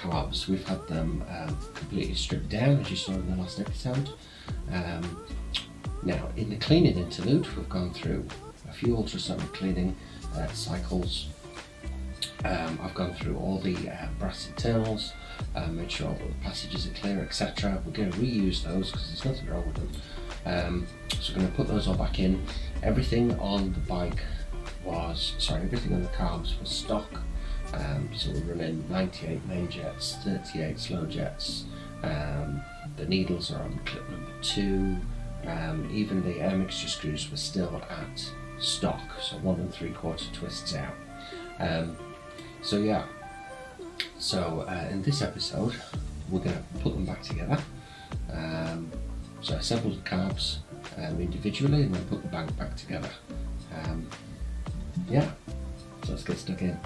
carbs. We've had them completely stripped down, as you saw in the last episode. Now, in the cleaning interlude, we've gone through a few ultrasonic cleaning cycles. I've gone through all the brass internals, made sure all the passages are clear, etc. We're going to reuse those because there's nothing wrong with them. So we're going to put those all back in. Everything on the bike everything on the carbs was stock. So we're running 98 main jets, 38 slow jets. The needles are on clip number 2. Even the air mixture screws were still at stock, so 1 3/4 twists out. In this episode we're going to put them back together. So I assembled the carbs individually and then put the bike back together. So let's get stuck in.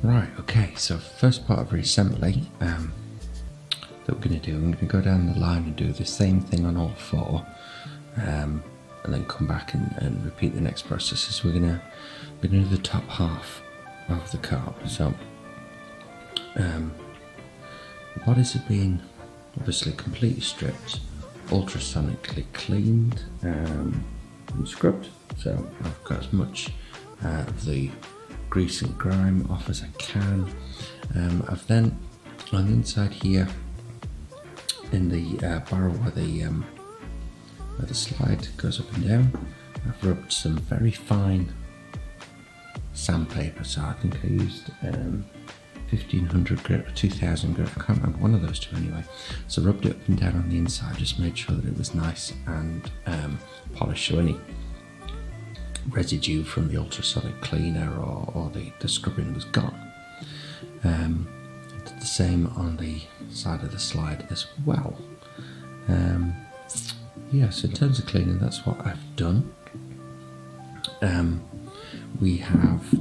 Right, okay, so first part of reassembly that we're going to do, I'm going to go down the line and do the same thing on all 4, and then come back and repeat the next processes. We're going to do the top half of the carb. So the bodies have been obviously completely stripped, ultrasonically cleaned and scrubbed, so I've got as much of the grease and grime off as I can. I've then, on the inside here, in the barrel where the slide goes up and down, I've rubbed some very fine sandpaper. So I think I used 1500 grit or 2000 grit, I can't remember, one of those two anyway. So rubbed it up and down on the inside, just made sure that it was nice and polished, so any residue from the ultrasonic cleaner or the scrubbing was gone. Did the same on the side of the slide as well. So in terms of cleaning, that's what I've done. We have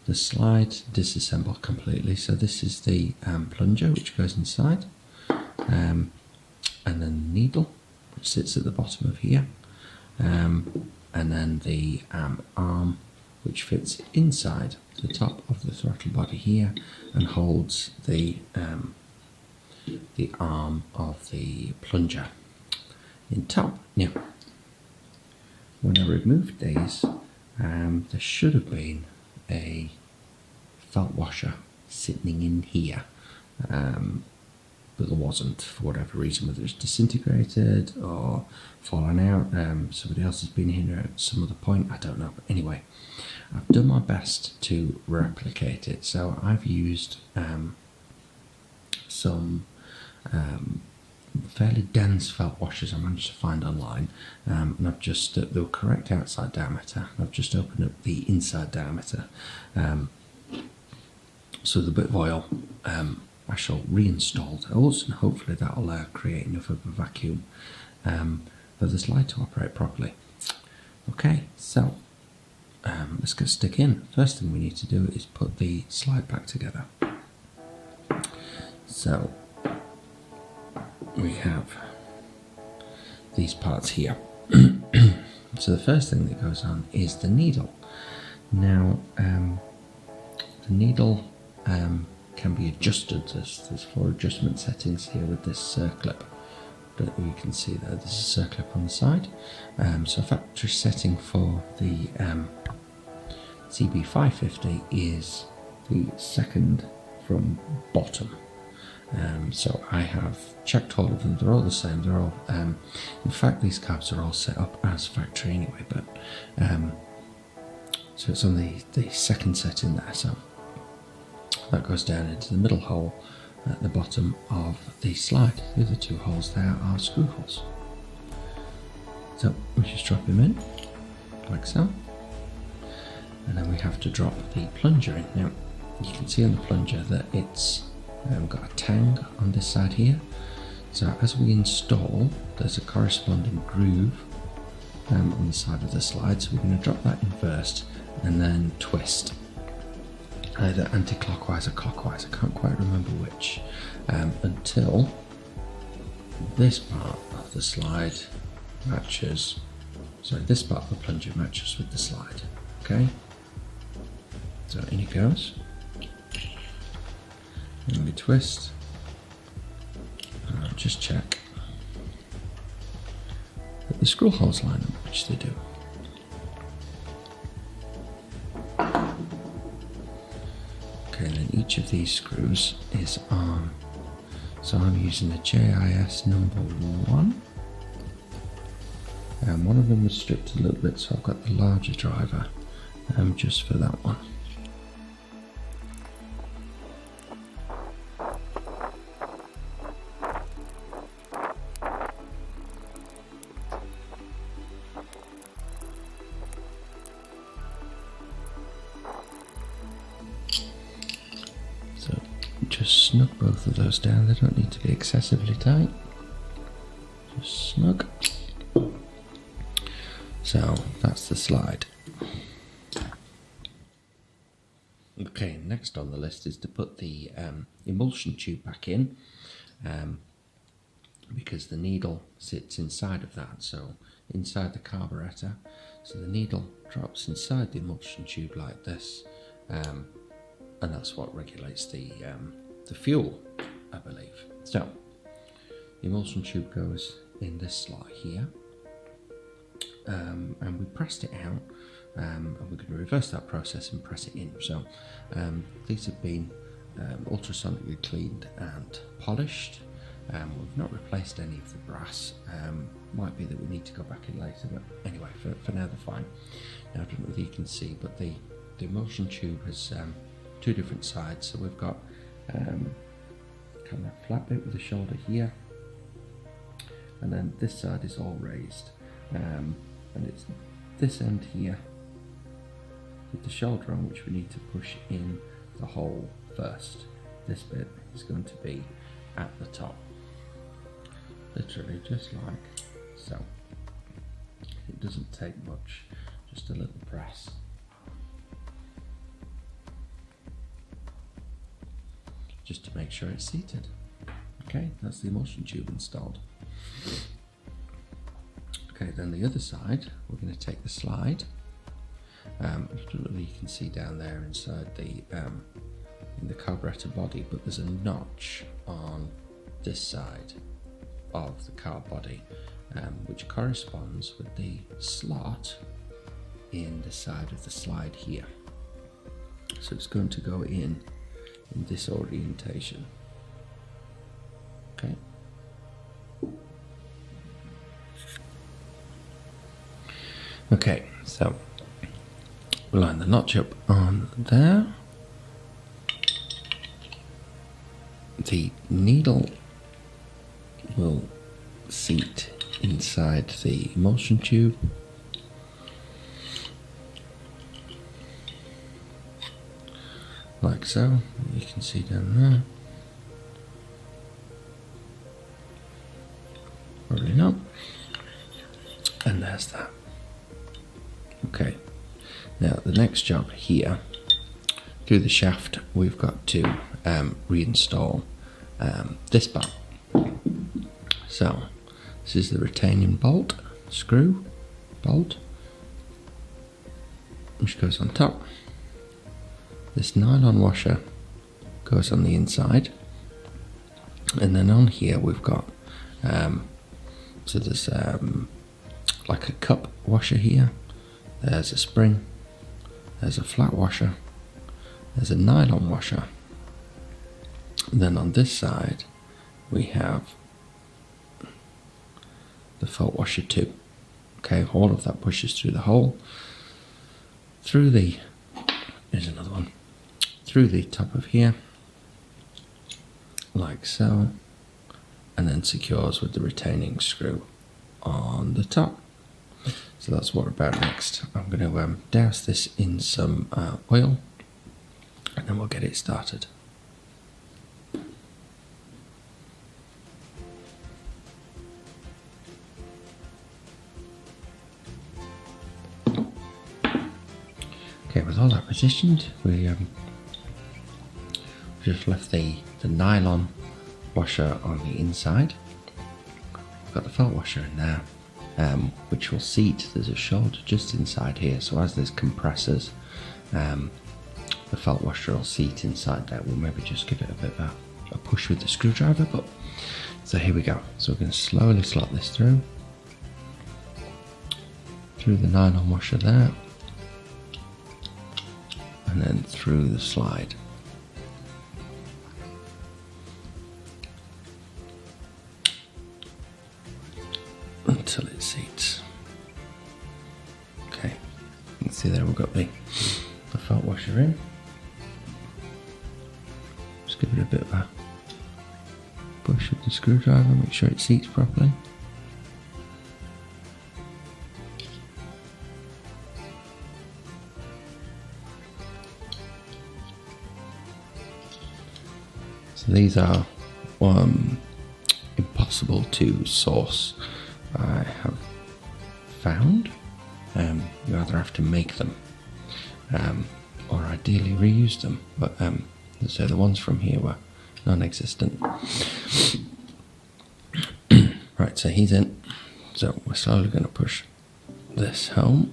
the slide disassembled completely. So this is the plunger which goes inside, and then the needle which sits at the bottom of here, and then the arm which fits inside the top of the throttle body here and holds the arm of the plunger in top. Now, when I removed these, there should have been a felt washer sitting in here, but there wasn't, for whatever reason, whether it's disintegrated or fallen out. Somebody else has been here at some other point, I don't know, but anyway, I've done my best to replicate it. So I've used some fairly dense felt washers I managed to find online, and I've just, they were correct outside diameter, I've just opened up the inside diameter. So the bit of oil, I shall reinstall those, and hopefully that'll create enough of a vacuum for the slide to operate properly. Okay, so let's get stuck in. First thing we need to do is put the slide back together. So we have these parts here. So the first thing that goes on is the needle. Now the needle can be adjusted. There's 4 adjustment settings here with this circlip that you can see there. There's a circlip on the side. So factory setting for the CB550 is the second from bottom. So I have checked all of them, they're all the same, they're all, in fact these carbs are all set up as factory anyway, but so it's on the second setting there, so that goes down into the middle hole at the bottom of the slide. The other 2 holes there are screw holes. So we just drop them in, like so, and then we have to drop the plunger in. Now you can see on the plunger that it's got a tang on this side here, so as we install there's a corresponding groove on the side of the slide, so we're going to drop that in first and then twist either anti-clockwise or clockwise, I can't quite remember which, until this part of the slide matches, sorry, this part of the plunger matches with the slide. Okay, So in it goes, and we twist, and I'll just check that the screw holes line up, which they do. Okay, and then each of these screws is on, so I'm using the JIS number 1. And one of them was stripped a little bit, so I've got the larger driver just for that one. So just snug both of those down, they don't need to be excessively tight, just snug. So that's the slide. Okay, next on the list is to put the emulsion tube back in, because the needle sits inside of that, so inside the carburetor. So the needle drops inside the emulsion tube like this, and that's what regulates the fuel, I believe. So the emulsion tube goes in this slot here. And we pressed it out, and we're going to reverse that process and press it in. So these have been ultrasonically cleaned and polished. We've not replaced any of the brass. Might be that we need to go back in later, but anyway, for now they're fine. Now I don't know whether you can see, but the emulsion tube has 2 different sides. So we've got kind of flat bit with a shoulder here, and then this side is all raised. And it's this end here with the shoulder on, which we need to push in the hole first. This bit is going to be at the top, literally just like so. It doesn't take much, just a little press. Just to make sure it's seated. Okay, that's the emulsion tube installed. Okay, then the other side, we're going to take the slide. I don't know whether you can see down there inside the in the carburetor body, but there's a notch on this side of the car body, which corresponds with the slot in the side of the slide here. So it's going to go in this orientation. Okay. Okay, so we'll line the notch up on there. The needle will seat inside the emulsion tube. Like so, you can see down there. Probably not. And there's that. Okay, now the next job here, through the shaft, we've got to reinstall this bolt. So this is the retaining bolt, screw, bolt, which goes on top. This nylon washer goes on the inside, and then on here we've got so there's like a cup washer here. There's a spring, there's a flat washer, there's a nylon washer, and then on this side we have the felt washer too. Okay, all of that pushes through the hole, through the, here's another one, through the top of here, like so, and then secures with the retaining screw on the top. So that's what we're about next. I'm going to douse this in some oil, and then we'll get it started. Okay, with all that positioned, we just left the nylon washer on the inside. We've got the felt washer in there. Which will seat, there's a shoulder just inside here, so as there's compressors the felt washer will seat inside there. We'll maybe just give it a bit of a push with the screwdriver. But so here we go. So we're going to slowly slot this through the nylon washer there, and then through the slide. Until it seats. Okay, you can see there we've got the felt washer in. Just give it a bit of a push with the screwdriver, make sure it seats properly. So these are impossible to source, I have found. You either have to make them or ideally reuse them, but so the ones from here were non-existent. Right, so he's in. So we're slowly going to push this home,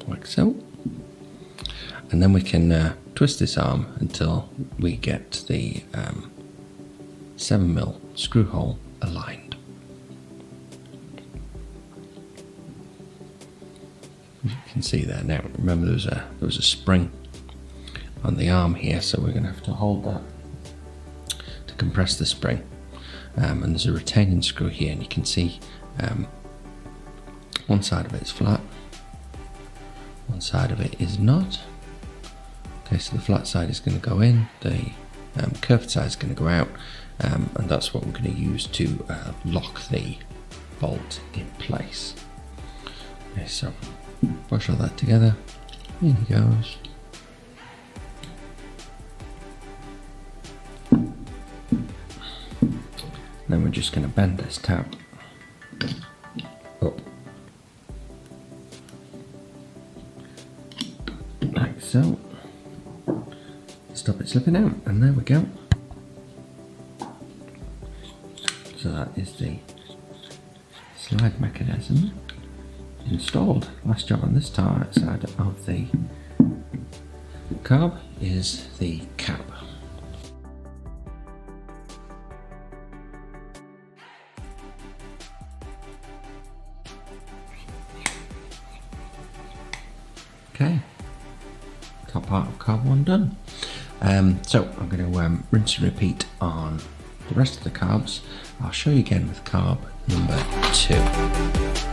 like so. And then we can twist this arm until we get the 7mm screw hole aligned. As you can see there now, remember there was a spring on the arm here, so we're going to have to hold that to compress the spring. And there's a retaining screw here, and you can see one side of it is flat, one side of it is not. Okay, so the flat side is going to go in, the curved side is going to go out, and that's what we're going to use to lock the bolt in place. Okay, so push all that together, in he goes. Then we're just going to bend this tab up, like so. Stop it slipping out, and there we go. So that is the slide mechanism installed. Last job on this side of the carb is the cap. Okay, top part of carb 1 done. So I'm going to rinse and repeat on the rest of the carbs. I'll show you again with carb number 2.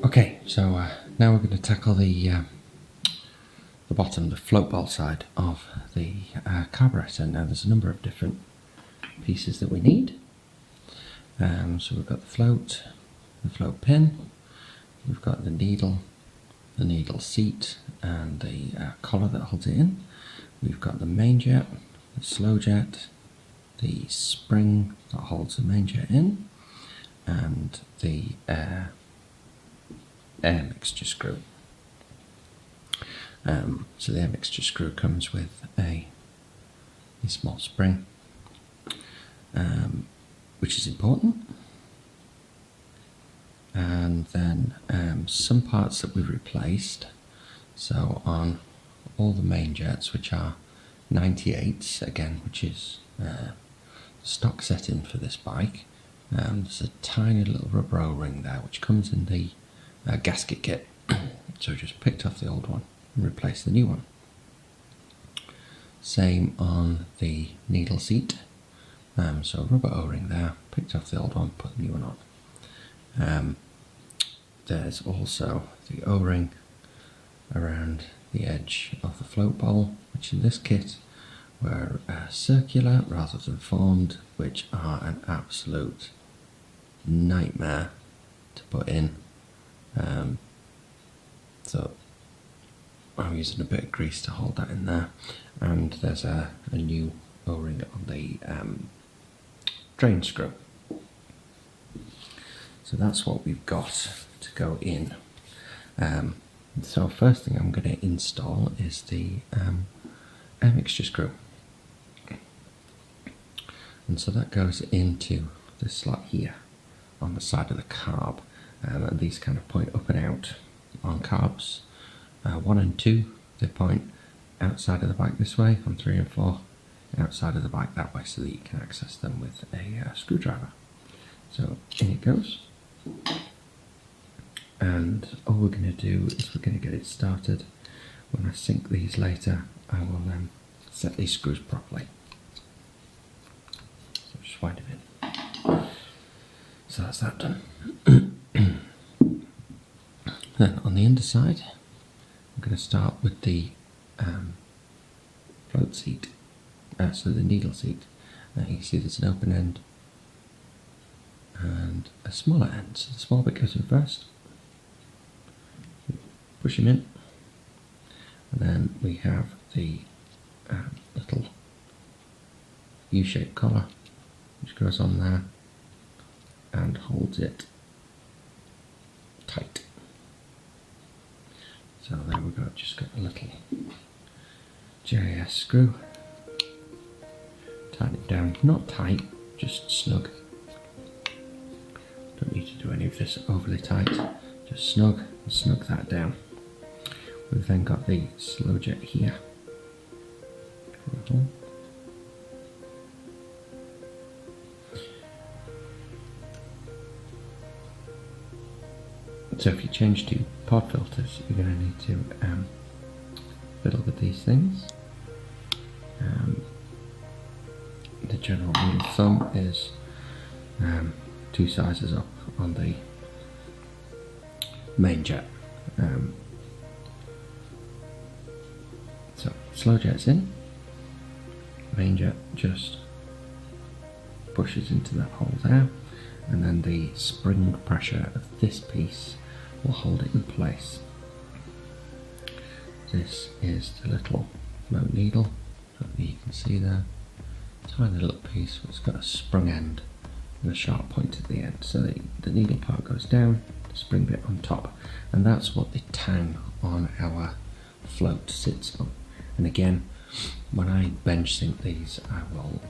Okay, so now we're going to tackle the bottom, the float bolt side of the carburetor. Now there's a number of different pieces that we need. So we've got the float pin, we've got the needle seat, and the collar that holds it in. We've got the main jet, the slow jet, the spring that holds the main jet in, and the air mixture screw. So the air mixture screw comes with a small spring, which is important, and then some parts that we've replaced. So on all the main jets, which are 98s again, which is stock setting for this bike, there's a tiny little rubber O-ring there which comes in the gasket kit. So we just picked off the old one and replaced the new one. Same on the needle seat. So rubber O-ring there, picked off the old one, put the new one on. There's also the O-ring around the edge of the float bowl, which in this kit were circular rather than formed, which are an absolute nightmare to put in. So I'm using a bit of grease to hold that in there, and there's a new O-ring on the drain screw. So that's what we've got to go in. So first thing I'm going to install is the air mixture screw, and so that goes into this slot here on the side of the carb, and these kind of point up and out on carbs. 1 and 2 they point outside of the bike this way, on 3 and 4 outside of the bike that way, so that you can access them with a screwdriver. So in it goes, and all we're going to do is we're going to get it started. When I sync these later, I will set these screws properly. So just wind them in. So that's that done. Then on the underside, I'm going to start with the float seat, so the needle seat. You can see there's an open end and a smaller end. So the small bit goes in first. Push him in, and then we have the little U-shaped collar which goes on there and holds it tight. So there we go, just got a little JIS screw, tighten it down, not tight, just snug. Don't need to do any of this overly tight, just snug, and snug that down. We've then got the slow jet here. So if you change to pod filters, you're going to need to fiddle with these things. The general rule of thumb is 2 sizes up on the main jet. So slow jet's in, main jet just pushes into that hole there, and then the spring pressure of this piece will hold it in place. This is the little float needle, that you can see there, tiny little piece, it's got a sprung end and a sharp point at the end, so the needle part goes down, the spring bit on top, and that's what the tang on our float sits on. And again, when I bench sync these, I will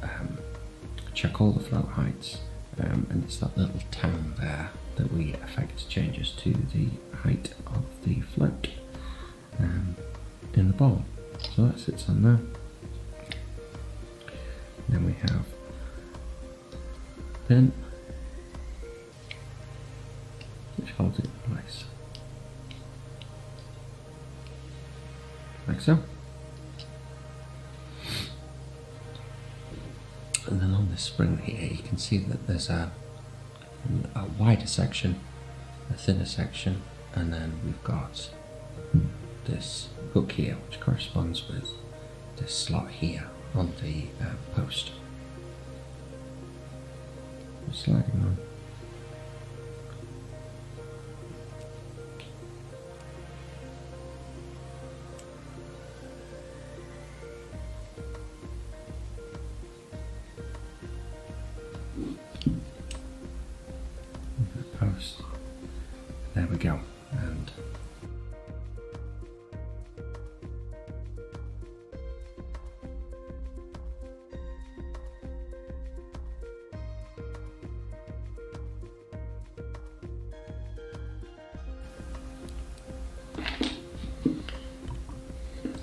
check all the float heights, and it's that little tang there that we affect changes to the height of the float in the bowl. So that sits on there. Then we have pin, which holds it in place, like so. And then on this spring here, you can see that there's a wider section, a thinner section, and then we've got this hook here, which corresponds with this slot here on the post. Just sliding on. Post. There we go. And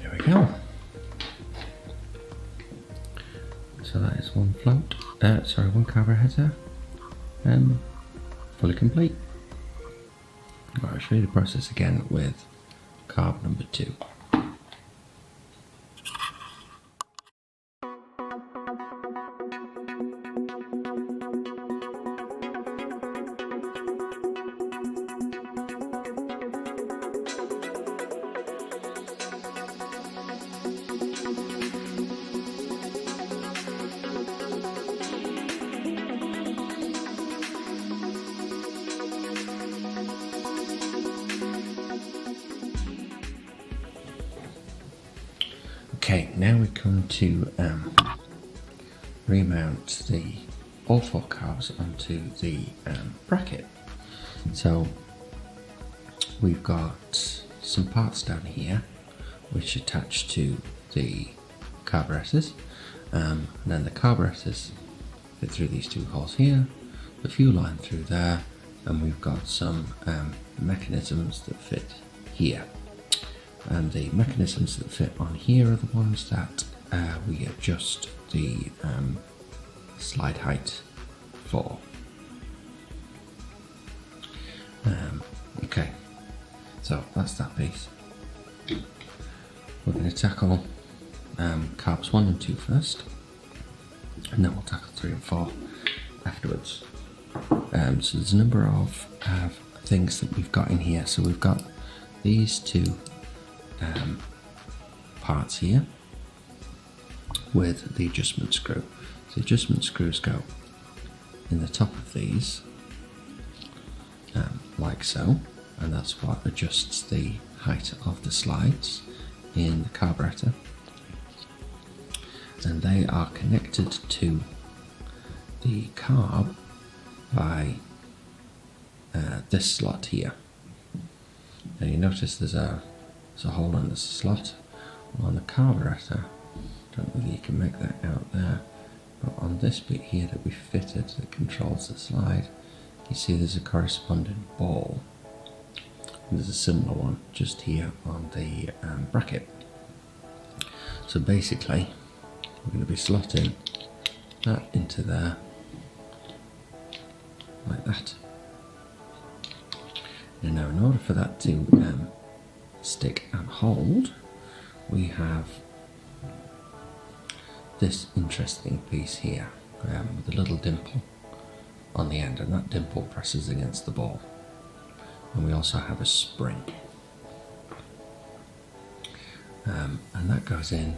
there we go. So that is one float. One carburetor. Fully complete. I'll show you the process again with carb number 2. Okay, now we come to remount all 4 carbs onto the bracket. So we've got some parts down here which attach to the carburetors, and then the carburetors fit through these 2 holes here, the fuel line through there, and we've got some mechanisms that fit here. And the mechanisms that fit on here are the ones that we adjust the slide height for. Okay, so that's that piece. We're going to tackle carbs 1 and 2 first, and then we'll tackle 3 and 4 afterwards. So there's a number of things that we've got in here. So we've got these 2 parts here with the adjustment screw. So adjustment screws go in the top of these, like so, and that's what adjusts the height of the slides in the carburetor. And they are connected to the carb by this slot here. And you notice there's a hole in the slot on the carburetor. Don't know whether you can make that out there, but on this bit here that we fitted that controls the slide, you see there's a corresponding ball. And there's a similar one just here on the bracket. So basically we're going to be slotting that into there like that. And now in order for that to stick and hold, we have this interesting piece here with a little dimple on the end, and that dimple presses against the ball. And we also have a spring, and that goes in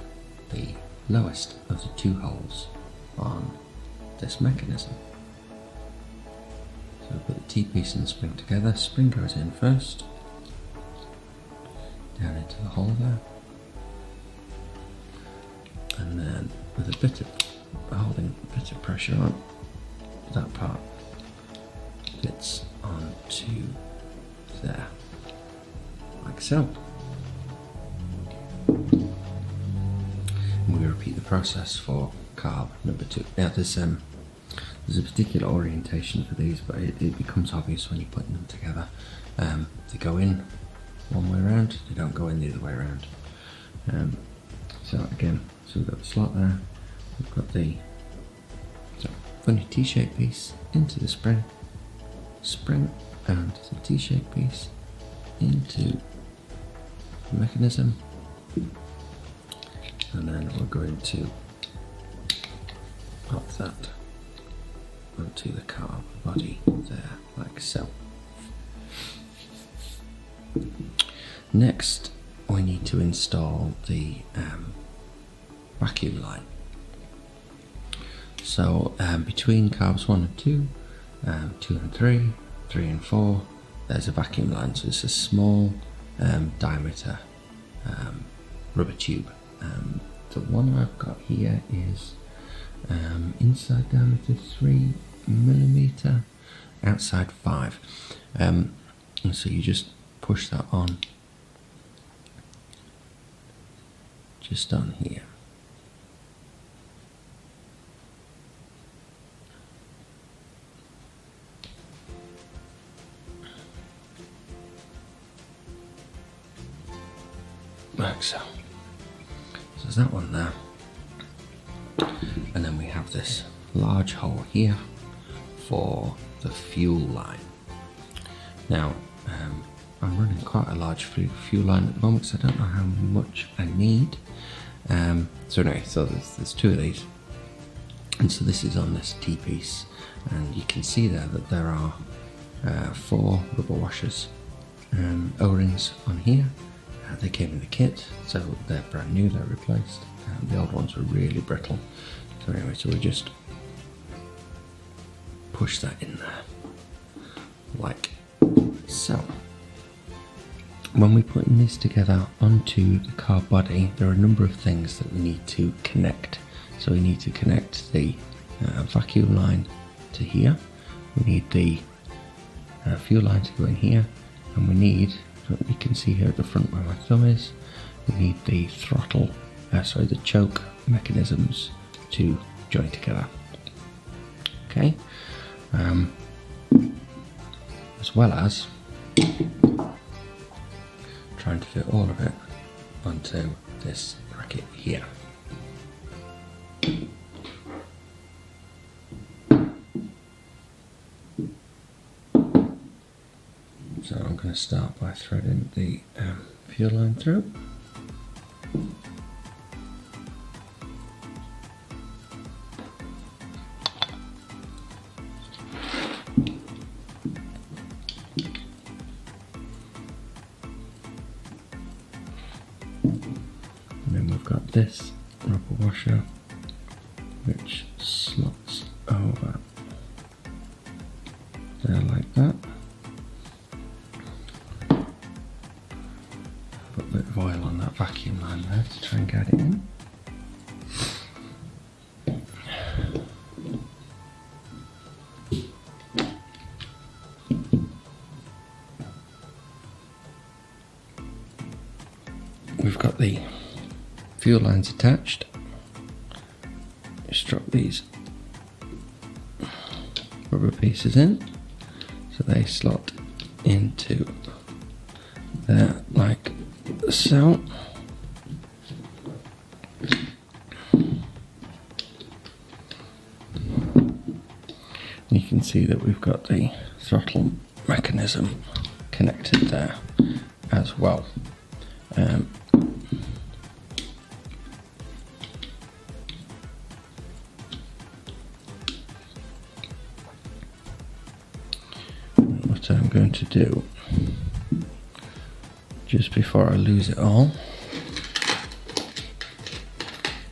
the lowest of the 2 holes on this mechanism. So we put the T-piece and the spring together. Spring goes in first, down into the hole there, and then with a bit of holding a bit of pressure on, that part fits onto there, like so. And we repeat the process for carb number 2. Now there's a particular orientation for these, but it becomes obvious when you're putting them together. They go in one way around, they don't go in the other way around. So again, so we've got the slot there, we've got the funny T-shaped piece into the spring, and the T-shaped piece into the mechanism, and then we're going to pop that onto the carb body there, like so. Next, we need to install the vacuum line. So between carbs 1 and 2, 2 and 3, 3 and 4, there's a vacuum line. So it's a small diameter rubber tube. The one I've got here is inside diameter 3mm, outside 5. And so you just push that on, just on here. Like so. So there's that one there. And then we have this large hole here for the fuel line. Now, I'm running quite a large fuel line at the moment, so I don't know how much I need. So anyway, so there's 2 of these. And so this is on this T-piece. And you can see there that there are 4 rubber washers, O-rings on here. They came in the kit, so they're brand new, they're replaced. The old ones were really brittle. So anyway, so we just push that in there, like so. when we're putting this together onto the car body, there are a number of things that we need to connect. So we need to connect the vacuum line to here, we need the fuel line to go in here, and we need, you can see here at the front where my thumb is, we need the throttle, the choke mechanisms to join together. Okay, as well as trying to fit all of it onto this bracket here. So I'm going to start by threading the fuel line through. And then we've got this rubber washer which slots over there like that. Put a bit of oil on that vacuum line there to try and get it in. We've got the fuel lines attached. Just drop these rubber pieces in so they slot into there like so. You can see that we've got the throttle mechanism connected there as well. What I'm going to do, just before I lose it all,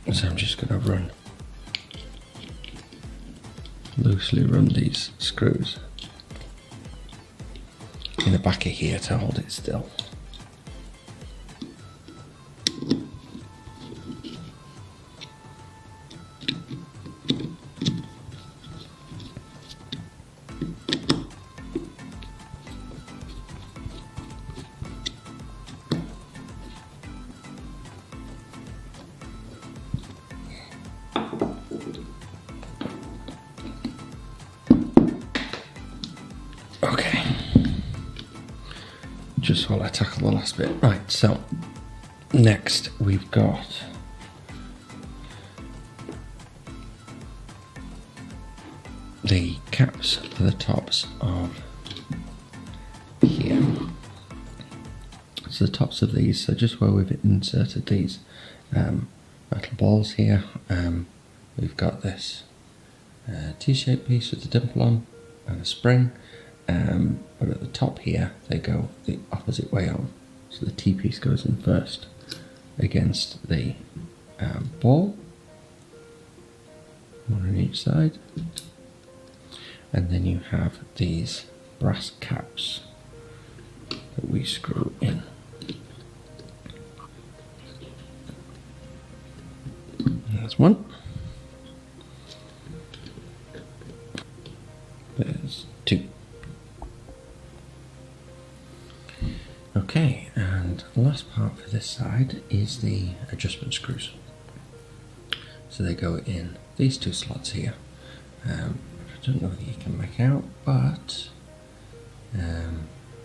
is I'm just going to loosely run these screws in the back of here to hold it still. Okay, just while I tackle the last bit. Right, so next we've got the caps for the tops of here. So the tops of these, so just where we've inserted these metal balls here, we've got this T-shaped piece with a dimple on and a spring. But at the top here they go the opposite way on, so the T-piece goes in first against the ball, one on each side, and then you have these brass caps that we screw in. There's one, there's two. Okay, and the last part for this side is the adjustment screws. So they go in these two slots here. I don't know whether you can make out, but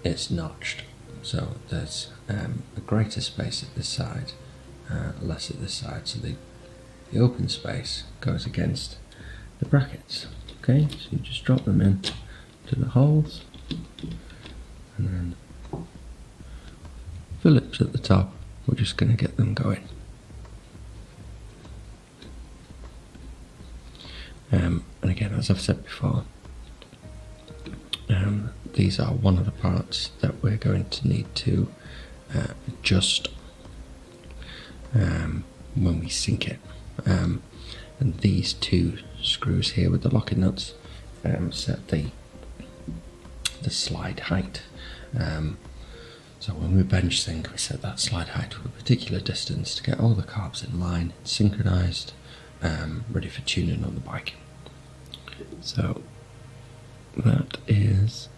it's notched. So there's a greater space at this side, less at this side. So the open space goes against the brackets. Okay, so you just drop them in to the holes, and then Phillips at the top. We're just going to get them going. And again, as I've said before, these are one of the parts that we're going to need to adjust when we sink it. And these two screws here with the locking nuts set the slide height. So when we bench sync, we set that slide height to a particular distance to get all the carbs in line, synchronized, ready for tuning on the bike. So that is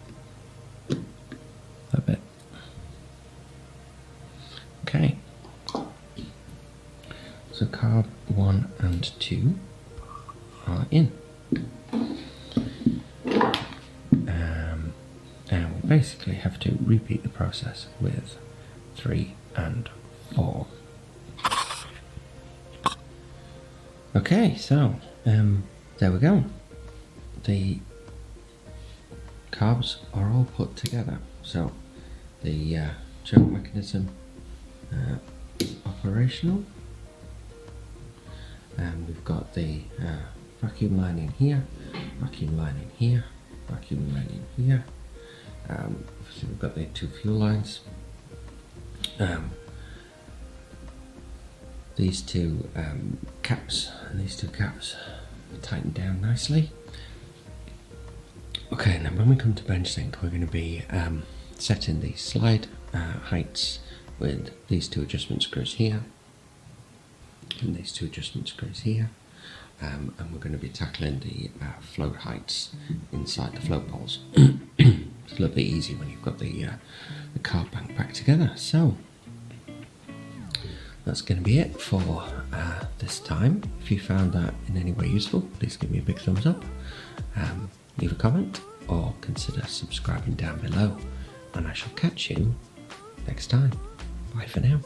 a bit. Okay. So carb 1 and 2 are in. And we basically have to repeat the process with 3 and 4. Okay, so there we go. The carbs are all put together. So the choke mechanism operational. And we've got the vacuum line in here, vacuum line in here, vacuum line in here. Obviously we've got the 2 fuel lines. These 2 caps and these 2 caps are tightened down nicely. Okay, now when we come to bench sync, we're going to be setting the slide heights with these 2 adjustment screws here and these 2 adjustment screws here, and we're going to be tackling the float heights inside the float poles. It's a little bit easy when you've got the carb bank back together. So that's going to be it for this time. If you found that in any way useful, please give me a big thumbs up, leave a comment, or consider subscribing down below, and I shall catch you next time. Bye for now.